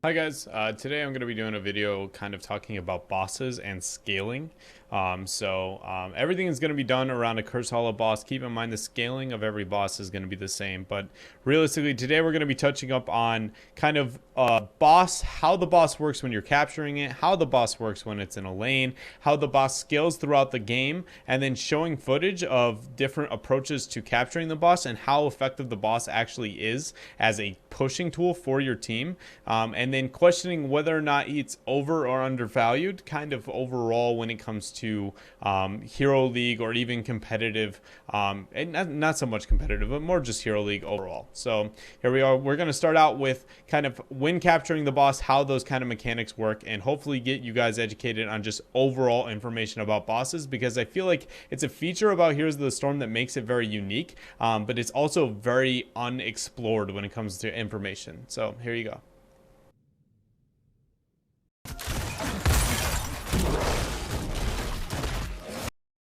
Hi guys, today I'm going to be doing a video kind of talking about bosses and scaling. Everything is going to be done around a Curse Hollow boss. Keep in mind the scaling of every boss is going to be the same, but realistically today we're going to be touching up on kind of how the boss works when you're capturing it, how the boss works when it's in a lane, how the boss scales throughout the game, and then showing footage of different approaches to capturing the boss and how effective the boss actually is as a pushing tool for your team. And then questioning whether or not it's over or undervalued kind of overall when it comes to Hero League or even competitive, and not so much competitive, but more just Hero League overall. So here we are. We're going to start out with kind of when capturing the boss, how those kind of mechanics work, and hopefully get you guys educated on just overall information about bosses, because I feel like it's a feature about Heroes of the Storm that makes it very unique, but it's also very unexplored when it comes to information. So here you go.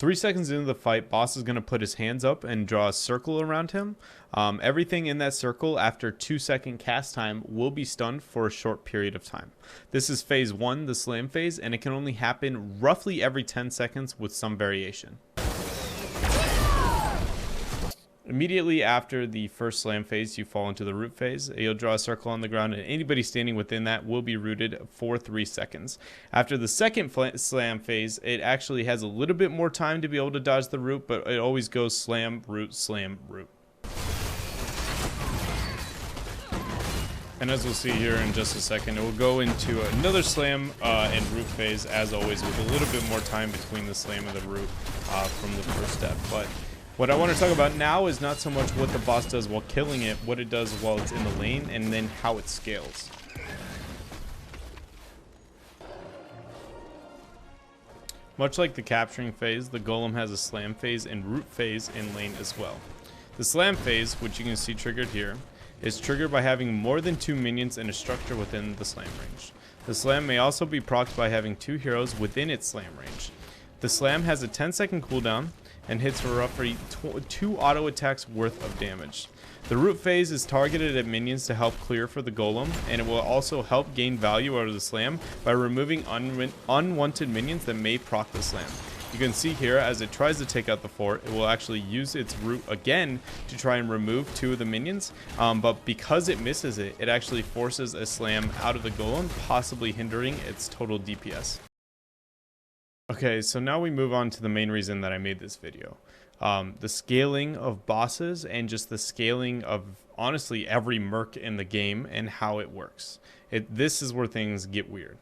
3 seconds into the fight, boss is going to put his hands up and draw a circle around him. Everything in that circle after 2-second cast time will be stunned for a short period of time. This is phase 1, the slam phase, and it can only happen roughly every 10 seconds with some variation. Immediately after the first slam phase, you fall into the root phase. You'll draw a circle on the ground, and anybody standing within that will be rooted for 3 seconds. After the second slam phase, it actually has a little bit more time to be able to dodge the root, but it always goes slam, root, slam, root. And as we'll see here in just a second, it will go into another slam and root phase, as always, with a little bit more time between the slam and the root from the first step. But what I want to talk about now is not so much what the boss does while killing it, what it does while it's in the lane, and then how it scales. Much like the capturing phase, the golem has a slam phase and root phase in lane as well. The slam phase, which you can see triggered here, is triggered by having more than 2 minions in a structure within the slam range. The slam may also be procced by having 2 heroes within its slam range. The slam has a 10-second cooldown and hits for roughly 2 auto attacks worth of damage. The root phase is targeted at minions to help clear for the golem, and it will also help gain value out of the slam by removing unwanted minions that may proc the slam. You can see here, as it tries to take out the fort, it will actually use its root again to try and remove 2 of the minions, but because it misses it, it actually forces a slam out of the golem, possibly hindering its total DPS. Okay, so now we move on to the main reason that I made this video. The scaling of bosses and just the scaling of, honestly, every merc in the game and how it works. This is where things get weird.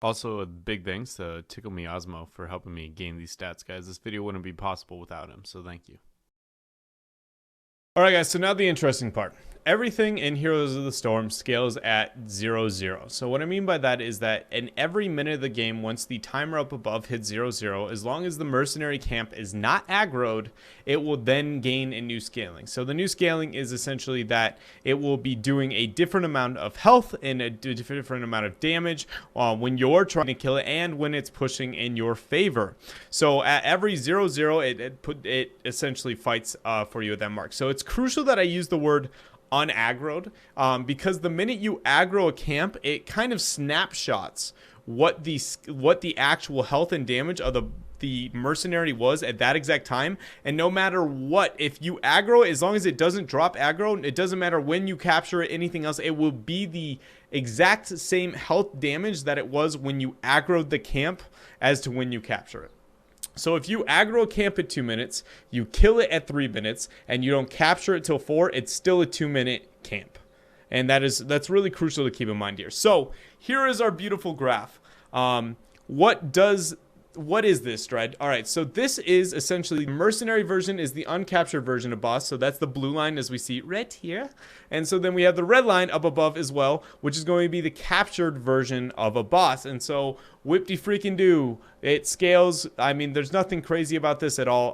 Also, a big thanks to Tickle Me Osmo for helping me gain these stats, guys. This video wouldn't be possible without him, so thank you. Alright guys, so now the interesting part. Everything in Heroes of the Storm scales at 0-0. So what I mean by that is that in every minute of the game, once the timer up above hits 0-0, as long as the mercenary camp is not aggroed, it will then gain a new scaling. So the new scaling is essentially that it will be doing a different amount of health and a different amount of damage when you're trying to kill it and when it's pushing in your favor. So at every 0-0, it essentially fights for you at that mark. So it's crucial that I use the word unaggroed, because the minute you aggro a camp, it kind of snapshots what the actual health and damage of the mercenary was at that exact time. And no matter what, if you aggro it, as long as it doesn't drop aggro, it doesn't matter when you capture it, anything else, it will be the exact same health damage that it was when you aggroed the camp as to when you capture it. So if you aggro a camp at 2 minutes, you kill it at 3 minutes, and you don't capture it till 4, it's still a 2-minute camp. And that's really crucial to keep in mind here. So here is our beautiful graph. What is this, Dread? All right, so this is essentially the mercenary version is the uncaptured version of boss. So that's the blue line as we see right here. And so then we have the red line up above as well, which is going to be the captured version of a boss. And so whip-de-freaking-do, it scales. I mean, there's nothing crazy about this at all.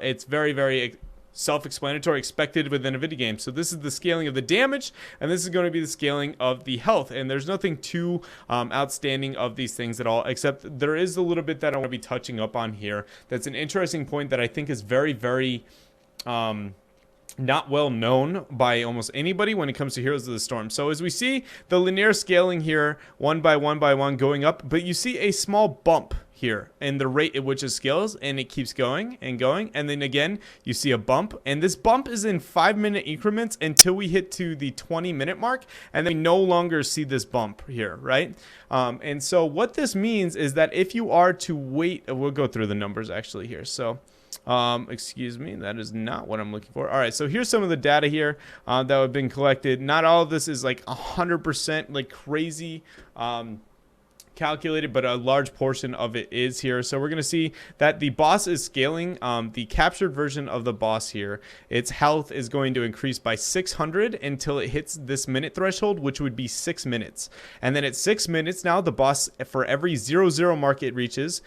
It's very, very self-explanatory, expected within a video game. So this is the scaling of the damage, and this is going to be the scaling of the health. And there's nothing too outstanding of these things at all, except there is a little bit that I want to be touching up on here. That's an interesting point that I think is very, very not well known by almost anybody when it comes to Heroes of the Storm. So as we see the linear scaling here, one by one going up, but you see a small bump here in the rate at which it scales, and it keeps going and going, and then again you see a bump, and this bump is in 5-minute increments until we hit to the 20-minute mark, and then we no longer see this bump here, right? And so what this means is that if you are to wait, we'll go through the numbers actually here. So excuse me, that is not what I'm looking for. All right, so here's some of the data here that have been collected. Not all of this is like 100% like crazy calculated, but a large portion of it is here. So we're going to see that the boss is scaling. The captured version of the boss here, its health is going to increase by 600 until it hits this minute threshold, which would be 6 minutes. And then at 6 minutes now, the boss, for every 0-0 mark it reaches,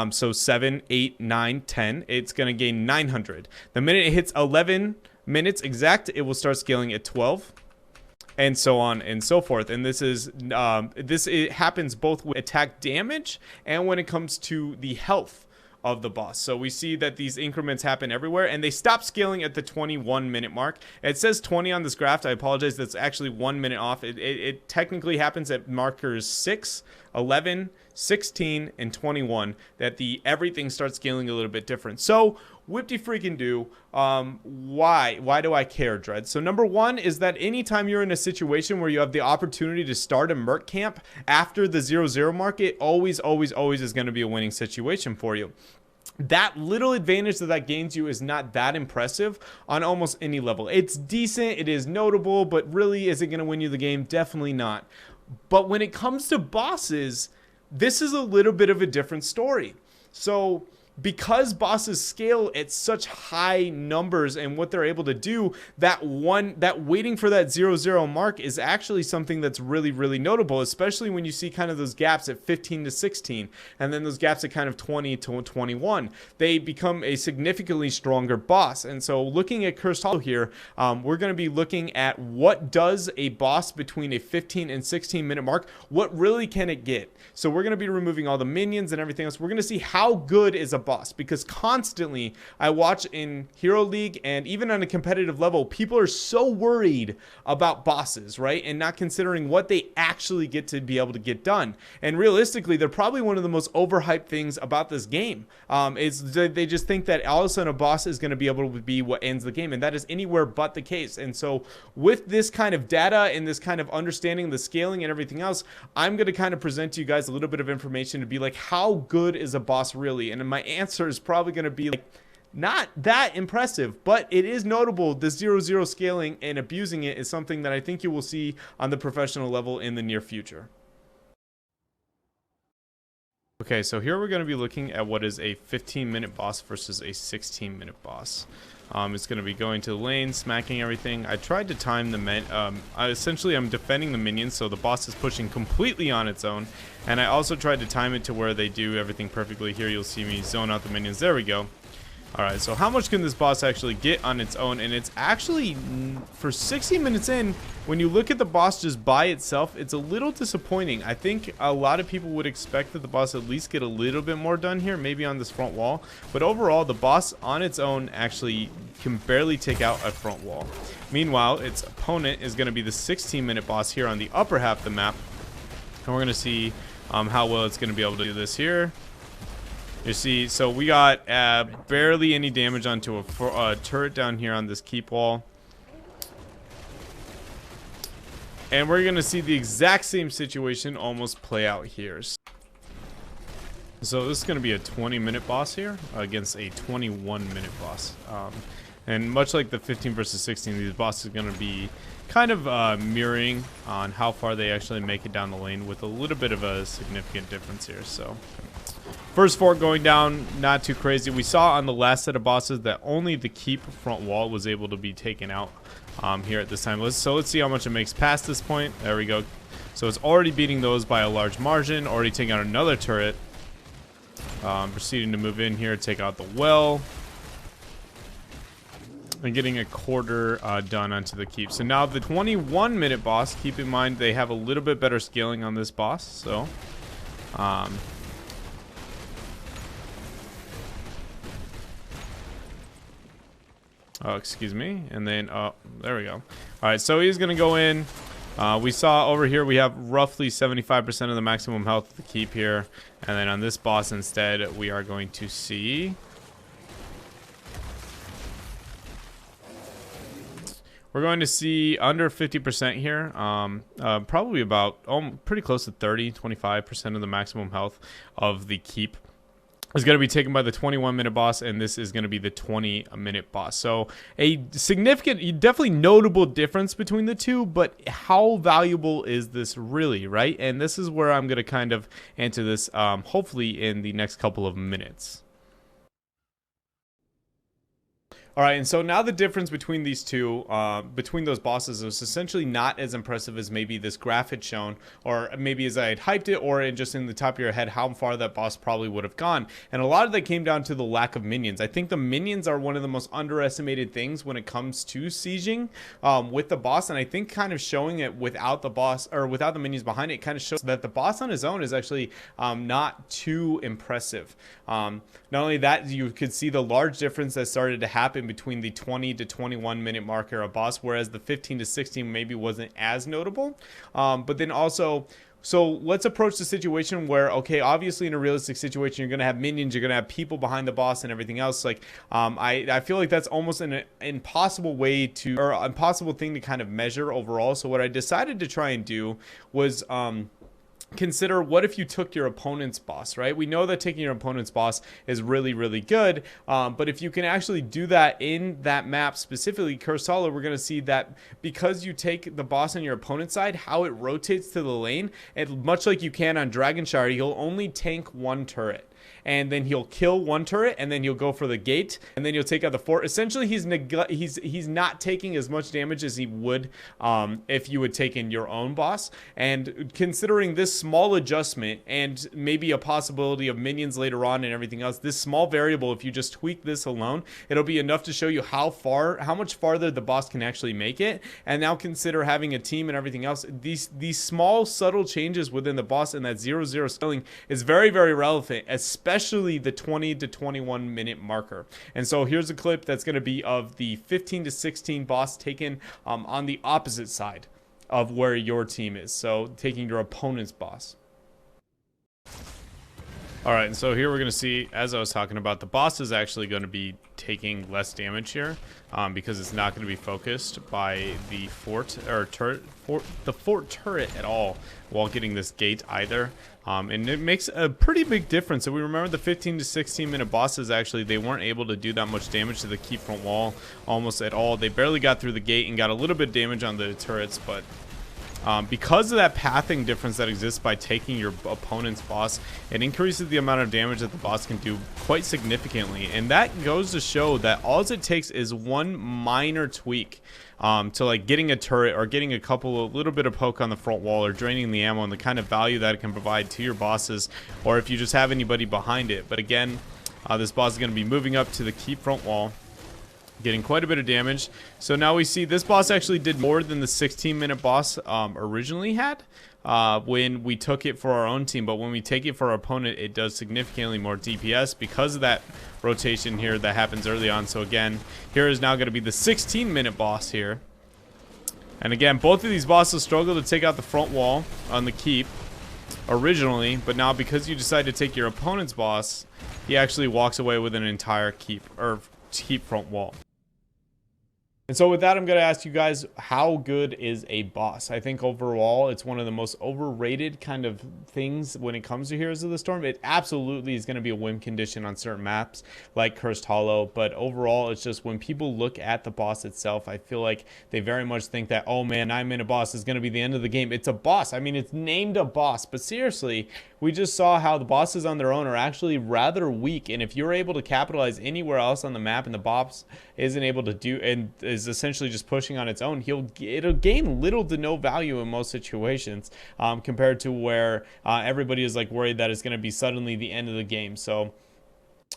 so 7, 8, 9, 10, it's going to gain 900. The minute it hits 11 minutes exact, it will start scaling at 12. And so on and so forth. And this is it happens both with attack damage and when it comes to the health of the boss. So we see that these increments happen everywhere, and they stop scaling at the 21-minute mark. It says 20 on this graph. I apologize, that's actually 1 minute off. It technically happens at markers 6, 11, 16, and 21 that everything starts scaling a little bit different. So whipty freaking do. Why do I care, Dread? So number one is that anytime you're in a situation where you have the opportunity to start a merc camp after the 0-0 mark, it always is going to be a winning situation for you. That little advantage that gains you is not that impressive on almost any level. It's decent, it is notable, but really, is it going to win you the game? Definitely not. But when it comes to bosses, this is a little bit of a different story. So because bosses scale at such high numbers and what they're able to do, that waiting for that 0-0 mark is actually something that's really notable, especially when you see kind of those gaps at 15 to 16 and then those gaps at kind of 20 to 21. They become a significantly stronger boss. And so looking at Cursed Hollow here, we're going to be looking at what does a boss between a 15 and 16 minute mark, what really can it get? So we're going to be removing all the minions and everything else. We're going to see how good is a boss, because constantly I watch in Hero League and even on a competitive level, people are so worried about bosses, right? And not considering what they actually get to be able to get done. And realistically, they're probably one of the most overhyped things about this game. Is they just think that all of a sudden a boss is going to be able to be what ends the game, and that is anywhere but the case. And so with this kind of data and this kind of understanding the scaling and everything else, I'm going to kind of present to you guys a little bit of information to be like, how good is a boss really? And my answer is probably going to be like, not that impressive, but it is notable. The 0-0 scaling and abusing it is something that I think you will see on the professional level in the near future. Okay, so here we're going to be looking at what is a 15-minute boss versus a 16-minute boss. It's going to be going to the lane, smacking everything. I tried to time the essentially I'm defending the minions, so the boss is pushing completely on its own. And I also tried to time it to where they do everything perfectly. Here you'll see me zone out the minions. There we go. Alright, so how much can this boss actually get on its own? And it's actually, for 60 minutes in, when you look at the boss just by itself, it's a little disappointing. I think a lot of people would expect that the boss at least get a little bit more done here, maybe on this front wall. But overall, the boss on its own actually can barely take out a front wall. Meanwhile, its opponent is going to be the 16-minute boss here on the upper half of the map. And we're going to see how well it's going to be able to do this here. You see, so we got barely any damage onto a turret down here on this keep wall. And we're going to see the exact same situation almost play out here. So this is going to be a 20-minute boss here against a 21-minute boss. And much like the 15 versus 16, these bosses are going to be kind of mirroring on how far they actually make it down the lane, with a little bit of a significant difference here. So first fort going down, not too crazy. We saw on the last set of bosses that only the keep front wall was able to be taken out here at this time. So let's see how much it makes past this point. There we go. So it's already beating those by a large margin, already taking out another turret. Proceeding to move in here, take out the well. And getting a quarter done onto the keep. So now the 21-minute boss, keep in mind they have a little bit better scaling on this boss. So Oh, excuse me. And then, oh, there we go. All right, so he's going to go in. We saw over here we have roughly 75% of the maximum health to keep here. And then on this boss instead, we are going to see... We're going to see under 50% here. Probably about pretty close to 25% of the maximum health of the keep is going to be taken by the 21-minute boss, and this is going to be the 20-minute boss. So a significant, definitely notable difference between the two, but how valuable is this really, right? And this is where I'm going to kind of answer this hopefully in the next couple of minutes. All right, and so now the difference between these two, between those bosses, is essentially not as impressive as maybe this graph had shown, or maybe as I had hyped it, or just in the top of your head how far that boss probably would have gone. And a lot of that came down to the lack of minions. I think the minions are one of the most underestimated things when it comes to sieging with the boss, and I think kind of showing it without the boss, or without the minions behind it, kind of shows that the boss on his own is actually not too impressive. Not only that, you could see the large difference that started to happen between the 20 to 21 minute marker of boss, whereas the 15 to 16 maybe wasn't as notable. But then also, so let's approach the situation where, okay, obviously in a realistic situation, you're going to have minions, you're going to have people behind the boss and everything else. Like, I feel like that's almost an impossible way to, or impossible thing to kind of measure overall. So what I decided to try and do was, consider what if you took your opponent's boss, right? We know that taking your opponent's boss is really, really good. But if you can actually do that in that map, specifically Cursed Hollow, we're going to see that because you take the boss on your opponent's side, how it rotates to the lane, and much like you can on Dragonshire, you'll only tank one turret. And then he'll kill one turret, and then he'll go for the gate, and then he'll take out the fort. Essentially, he's not taking as much damage as he would if you had taken your own boss. And considering this small adjustment and maybe a possibility of minions later on and everything else, this small variable, if you just tweak this alone, it'll be enough to show you how much farther the boss can actually make it. And now consider having a team and everything else. These small subtle changes within the boss and that 0-0 scaling is very, very relevant, especially the 20 to 21 minute marker. And so here's a clip that's going to be of the 15 to 16 boss taken on the opposite side of where your team is. So taking your opponent's boss. All right, and so here we're going to see, as I was talking about, the boss is actually going to be taking less damage here because it's not going to be focused by the fort turret at all while getting this gate either. And it makes a pretty big difference. So we remember the 15 to 16 minute bosses, actually, they weren't able to do that much damage to the keep front wall almost at all. They barely got through the gate and got a little bit of damage on the turrets, but because of that pathing difference that exists by taking your opponent's boss, it increases the amount of damage that the boss can do quite significantly. And that goes to show that all it takes is one minor tweak to like getting a turret or getting a little bit of poke on the front wall or draining the ammo and the kind of value that it can provide to your bosses, or if you just have anybody behind it. But again, this boss is going to be moving up to the keep front wall, getting quite a bit of damage. So now we see this boss actually did more than the 16-minute boss originally had when we took it for our own team. But when we take it for our opponent, it does significantly more DPS because of that rotation here that happens early on. So again, here is now going to be the 16-minute boss here. And again, both of these bosses struggle to take out the front wall on the keep originally, but now because you decide to take your opponent's boss, he actually walks away with an entire keep front wall. And so with that, I'm going to ask you guys, how good is a boss? I think overall, it's one of the most overrated kind of things when it comes to Heroes of the Storm. It absolutely is going to be a win condition on certain maps like Cursed Hollow, but overall, it's just when people look at the boss itself, I feel like they very much think that, oh man, 9-minute boss is going to be the end of the game. It's a boss. I mean, it's named a boss, but seriously, we just saw how the bosses on their own are actually rather weak, and if you're able to capitalize anywhere else on the map and the boss isn't able to do and is essentially just pushing on its own, it'll gain little to no value in most situations compared to where everybody is like worried that it's going to be suddenly the end of the game. So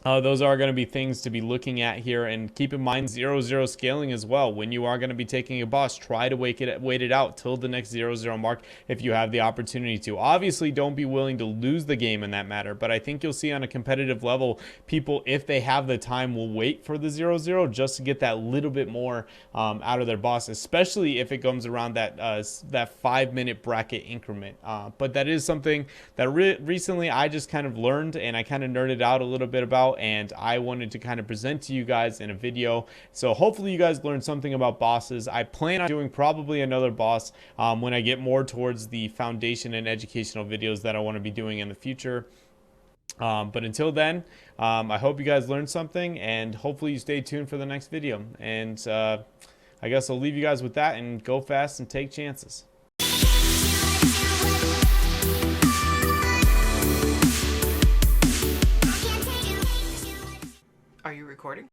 Those are going to be things to be looking at here, and keep in mind 0-0 scaling as well. When you are going to be taking a boss, try to wait it out till the next 0-0 mark if you have the opportunity to. Obviously, don't be willing to lose the game in that matter, but I think you'll see on a competitive level, people, if they have the time, will wait for the 0-0 just to get that little bit more out of their boss, especially if it comes around that 5-minute bracket increment. But that is something that recently I just kind of learned, and I kind of nerded out a little bit about, and I wanted to kind of present to you guys in a video. So hopefully you guys learned something about bosses. I plan on doing probably another boss when I get more towards the foundation and educational videos that I want to be doing in the future. But until then, I hope you guys learned something, and hopefully you stay tuned for the next video. And I guess I'll leave you guys with that, and go fast and take chances. Are you recording?